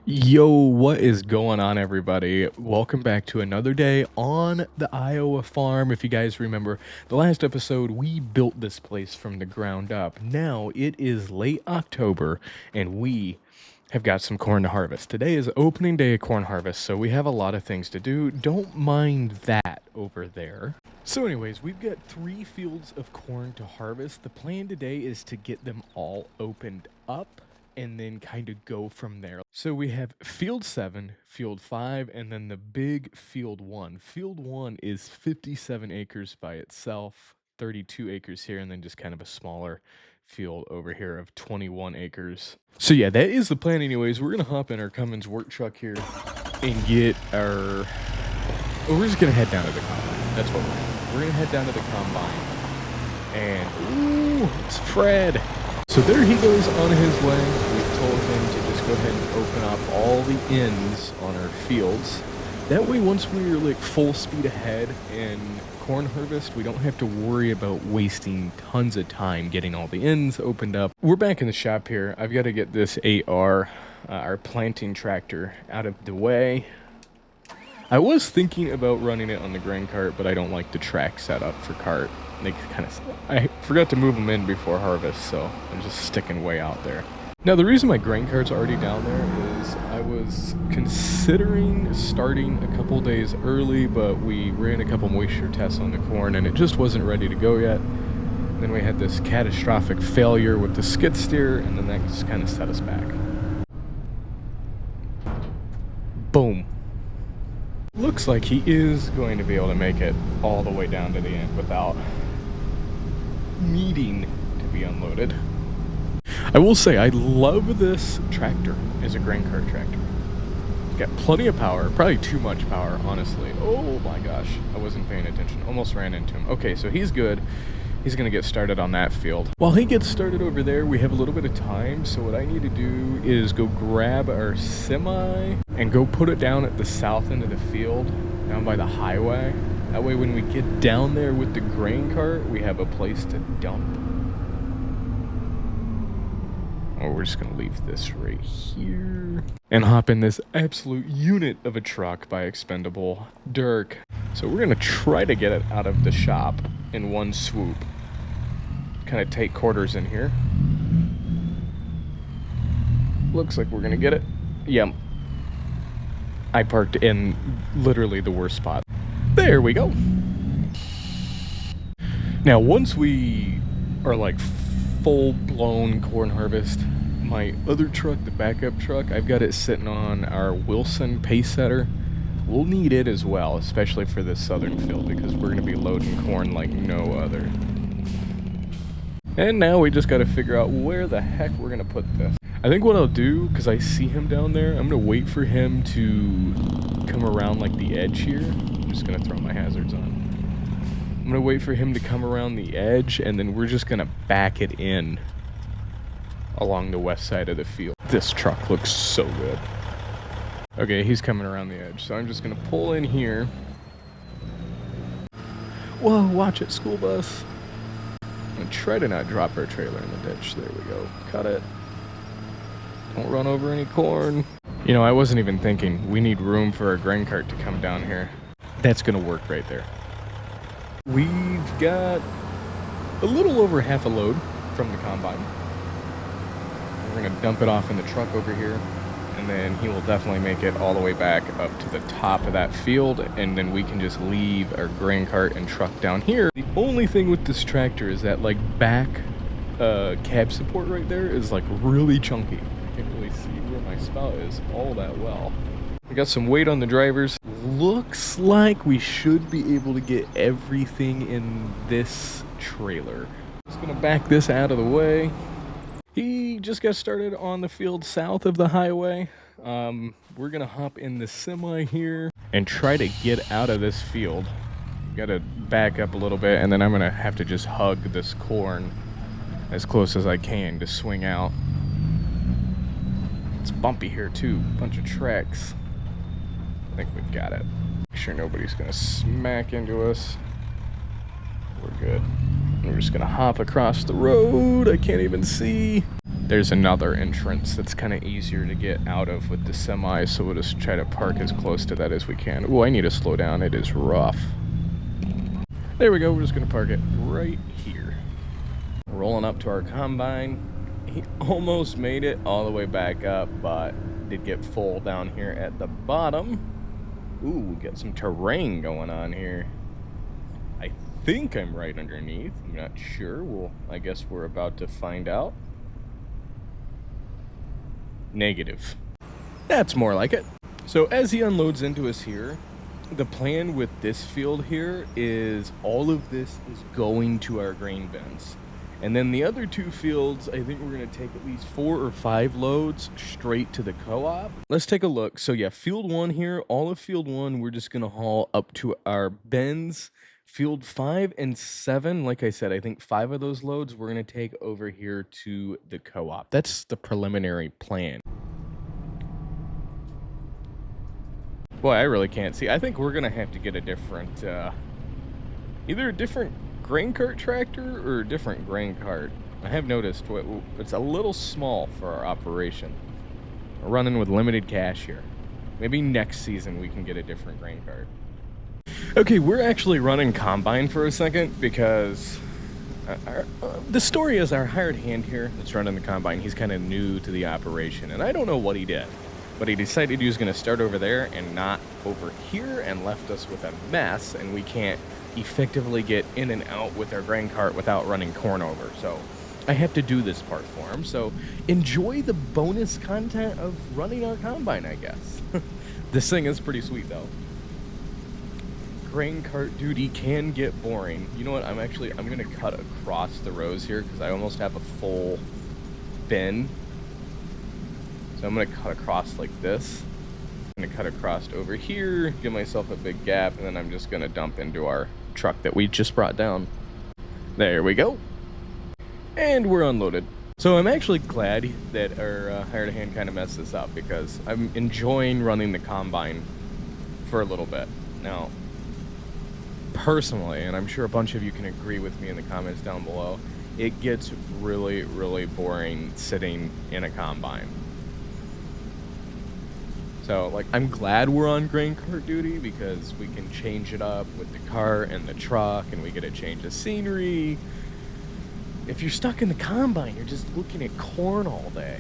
Yo, what is going on, everybody? Welcome back to another day on the Iowa farm. If you guys remember the last episode, we built this place from the ground up. Now it is late October and we have got some corn to harvest. Today is opening day of corn harvest, so we have a lot of things to do. Don't mind that over there. So anyways, we've got 3 fields of corn to harvest. The plan today is to get them all opened up and then kind of go from there. So we have field 7, field 5, and then the big field 1. Field 1 is 57 acres by itself, 32 acres here, and then just kind of a smaller field over here of 21 acres. So yeah, that is the plan anyways. We're gonna hop in our Cummins work truck here and get our... Well, we're just gonna head down to the combine. That's what we're doing. We're gonna head down to the combine. And, ooh, it's Fred. So there he goes on his way. We've told him to just go ahead and open up all the ends on our fields. That way, once we're like full speed ahead in corn harvest, we don't have to worry about wasting tons of time getting all the ends opened up. We're back in the shop here. I've got to get this 8R, our planting tractor, out of the way. I was thinking about running it on the grain cart, but I don't like the track setup for cart. I forgot to move them in before harvest, so I'm just sticking way out there. Now, the reason my grain cart's already down there is I was considering starting a couple days early, but we ran a couple moisture tests on the corn and it just wasn't ready to go yet. Then we had this catastrophic failure with the skid steer, and then that just kind of set us back. Boom. Looks like he is going to be able to make it all the way down to the end without needing to be unloaded. I will say I love this tractor as a grain cart tractor. It's got plenty of power, probably too much power, honestly. Oh my gosh, I wasn't paying attention. Almost ran into him. Okay, so he's good. He's gonna get started on that field. While he gets started over there, we have a little bit of time, so what I need to do is go grab our semi and go put it down at the south end of the field, down by the highway. That way when we get down there with the grain cart, we have a place to dump. Oh, we're just gonna leave this right here and hop in this absolute unit of a truck by Expendable Dirk. So we're gonna try to get it out of the shop in one swoop. Kind of tight quarters in here. Looks like we're gonna get it. Yep. I parked in literally the worst spot. There we go. Now, once we are like full-blown corn harvest, my other truck, the backup truck, I've got it sitting on our Wilson pace setter. We'll need it as well, especially for this southern field, because we're going to be loading corn like no other. And now we just got to figure out where the heck we're going to put this. I think what I'll do, because I see him down there, I'm going to wait for him to come around like the edge here. I'm just going to throw my hazards on. I'm going to wait for him to come around the edge, and then we're just going to back it in along the west side of the field. This truck looks so good. Okay, he's coming around the edge, so I'm just going to pull in here. Whoa, watch it, school bus. I'm going to try to not drop our trailer in the ditch. There we go. Cut it. Don't run over any corn. You know, I wasn't even thinking we need room for a grain cart to come down here. That's going to work right there. We've got a little over half a load from the combine. We're going to dump it off in the truck over here, and then he will definitely make it all the way back up to the top of that field, and then we can just leave our grain cart and truck down here. The only thing with this tractor is that like back cab support right there is like really chunky. I can't really see where my spout is all that well. We got some weight on the drivers. Looks like we should be able to get everything in this trailer. Just gonna back this out of the way. He just got started on the field south of the highway. We're gonna hop in the semi here and try to get out of this field. Gotta back up a little bit, and then I'm gonna have to just hug this corn as close as I can to swing out. It's bumpy here too, bunch of tracks. I think we've got it. Make sure nobody's gonna smack into us. We're good. We're just gonna hop across the road. I can't even see. There's another entrance that's kind of easier to get out of with the semi, so we'll just try to park as close to that as we can. Oh, I need to slow down. It is rough. There we go. We're just going to park it right here. Rolling up to our combine. He almost made it all the way back up, but did get full down here at the bottom. Ooh, we got some terrain going on here. I think I'm right underneath. I'm not sure. Well, I guess we're about to find out. Negative. That's more like it. So as he unloads into us here, the plan with this field here is all of this is going to our grain bins. And then the other two fields, I think we're going to take at least 4 or 5 loads straight to the co-op. Let's take a look. So yeah, field 1 here, all of field 1, we're just going to haul up to our bins. Field 5 and 7, like I said, I think 5 of those loads we're going to take over here to the co-op. That's the preliminary plan. Boy, I really can't see. I think we're going to have to get a different, either a different grain cart tractor or a different grain cart. I have noticed it's a little small for our operation. We're running with limited cash here. Maybe next season we can get a different grain cart. Okay, we're actually running combine for a second because the story is our hired hand here that's running the combine. He's kind of new to the operation, and I don't know what he did, but he decided he was going to start over there and not over here, and left us with a mess, and we can't effectively get in and out with our grain cart without running corn over. So I have to do this part for him. So enjoy the bonus content of running our combine, I guess. This thing is pretty sweet though. Grain cart duty can get boring. You know what? I'm going to cut across the rows here because I almost have a full bin. So I'm going to cut across like this. I'm going to cut across over here, give myself a big gap, and then I'm just going to dump into our truck that we just brought down. There we go. And we're unloaded. So I'm actually glad that our hired hand kind of messed this up because I'm enjoying running the combine for a little bit. Now, personally, and I'm sure a bunch of you can agree with me in the comments down below, it gets really, really boring sitting in a combine. So, like, I'm glad we're on grain cart duty because we can change it up with the cart and the truck, and we get a change of scenery. If you're stuck in the combine, you're just looking at corn all day.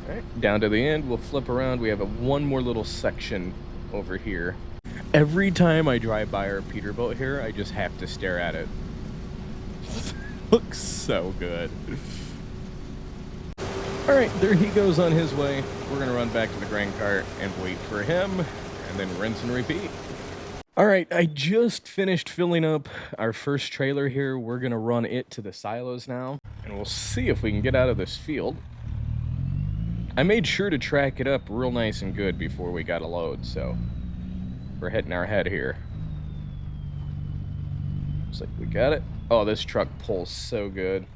All right, down to the end, we'll flip around. We have one more little section over here. Every time I drive by our Peterbilt here, I just have to stare at it. Looks so good. All right, there he goes on his way. We're gonna run back to the grain cart and wait for him, and then rinse and repeat. All right, I just finished filling up our first trailer here. We're gonna run it to the silos now, and we'll see if we can get out of this field. I made sure to track it up real nice and good before we got a load, so we're hitting our head here. Looks like we got it. Oh, this truck pulls so good.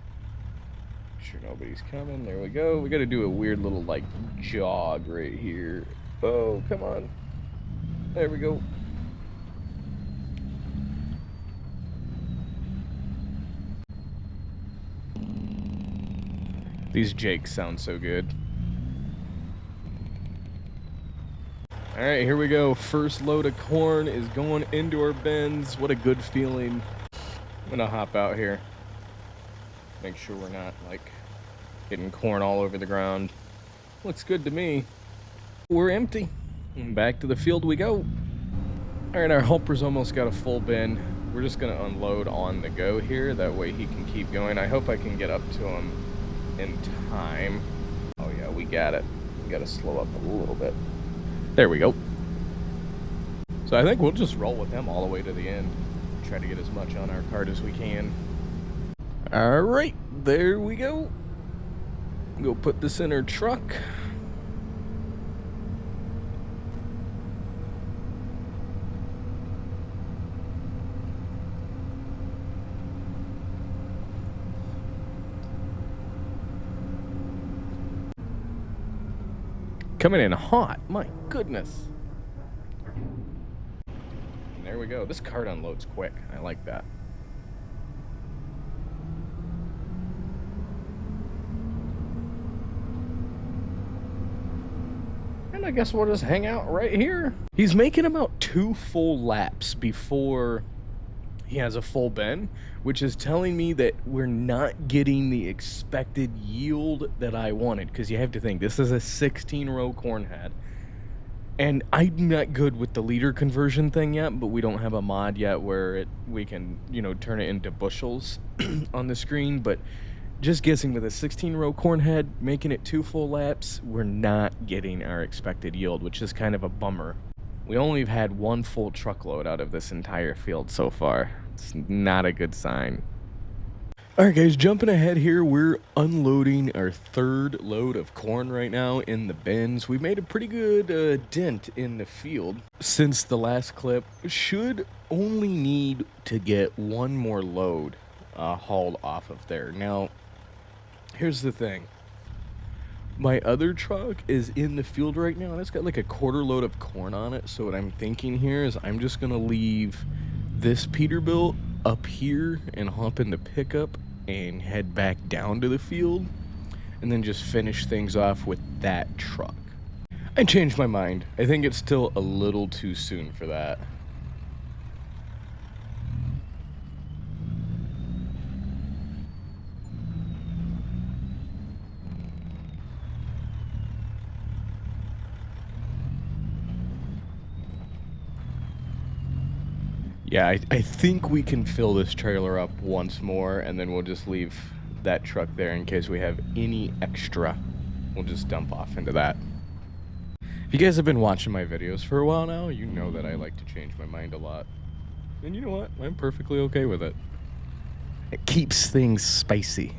Sure nobody's coming. There we go. We got to do a weird little like jog right here. Oh, come on. There we go. These Jakes sound so good. All right, here we go. First load of corn is going into our bins. What a good feeling. I'm gonna hop out here. Make sure we're not like getting corn all over the ground. Looks good to me. We're empty. And back to the field we go. All right, our helper's almost got a full bin. We're just gonna unload on the go here. That way he can keep going. I hope I can get up to him in time. Oh yeah, we got it. We gotta slow up a little bit. There we go. So I think we'll just roll with them all the way to the end. Try to get as much on our cart as we can. All right, there we go. Go put this in our truck. Coming in hot, my goodness. And there we go. This cart unloads quick. I like that. And I guess we'll just hang out right here. He's making about 2 full laps before he has a full bend, which is telling me that we're not getting the expected yield that I wanted. Because you have to think, this is a 16-row corn head. And I'm not good with the liter conversion thing yet, but we don't have a mod yet where we can, turn it into bushels on the screen. But just guessing, with a 16-row corn head, making it 2 full laps, we're not getting our expected yield, which is kind of a bummer. We only have had 1 full truckload out of this entire field so far. It's not a good sign. Alright guys, jumping ahead here, we're unloading our 3rd load of corn right now in the bins. We made a pretty good dent in the field since the last clip. Should only need to get 1 more load hauled off of there. Now, here's the thing. My other truck is in the field right now, and it's got like a 1/4 load of corn on it. So what I'm thinking here is I'm just going to leave this Peterbilt up here and hop in the pickup and head back down to the field, and then just finish things off with that truck. I changed my mind. I think it's still a little too soon for that. Yeah, I think we can fill this trailer up once more, and then we'll just leave that truck there in case we have any extra. We'll just dump off into that. If you guys have been watching my videos for a while now, you know that I like to change my mind a lot. And you know what? I'm perfectly okay with it. It keeps things spicy.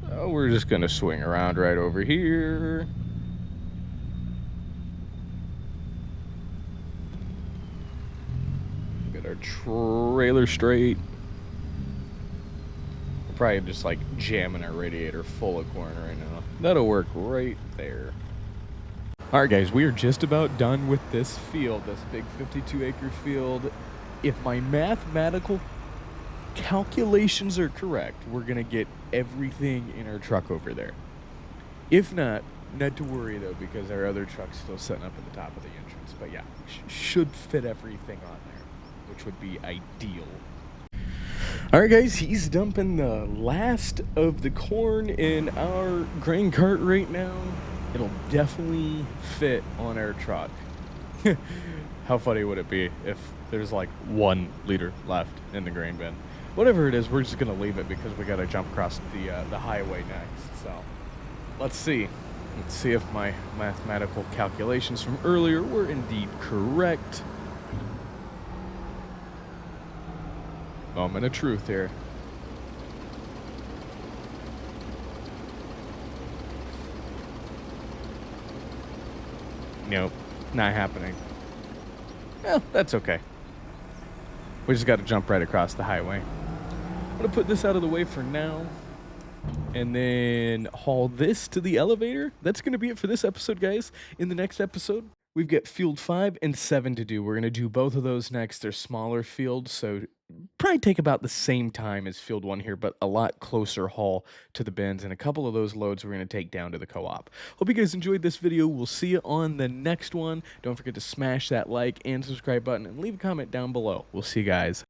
So we're just gonna swing around right over here. Our trailer straight. We're probably just like jamming our radiator full of corn right now. That'll work right there. Alright guys, we are just about done with this field, this big 52-acre field. If my mathematical calculations are correct, we're gonna get everything in our truck over there. If not to worry though, because our other truck's still sitting up at the top of the entrance. But yeah, should fit everything on there, which would be ideal. Alright guys, he's dumping the last of the corn in our grain cart right now. It'll definitely fit on our truck. How funny would it be if there's like 1 liter left in the grain bin? Whatever it is, we're just gonna leave it because we gotta jump across the highway next. So let's see. Let's see if my mathematical calculations from earlier were indeed correct. Moment of truth here. Nope, not happening. Well, that's okay. We just got to jump right across the highway. I'm going to put this out of the way for now, and then haul this to the elevator. That's going to be it for this episode, guys. In the next episode, we've got field 5 and 7 to do. We're going to do both of those next. They're smaller fields, so probably take about the same time as field 1 here, but a lot closer haul to the bins, and a couple of those loads we're going to take down to the co-op. Hope you guys enjoyed this video. We'll see you on the next one. Don't forget to smash that like and subscribe button and leave a comment down below. We'll see you guys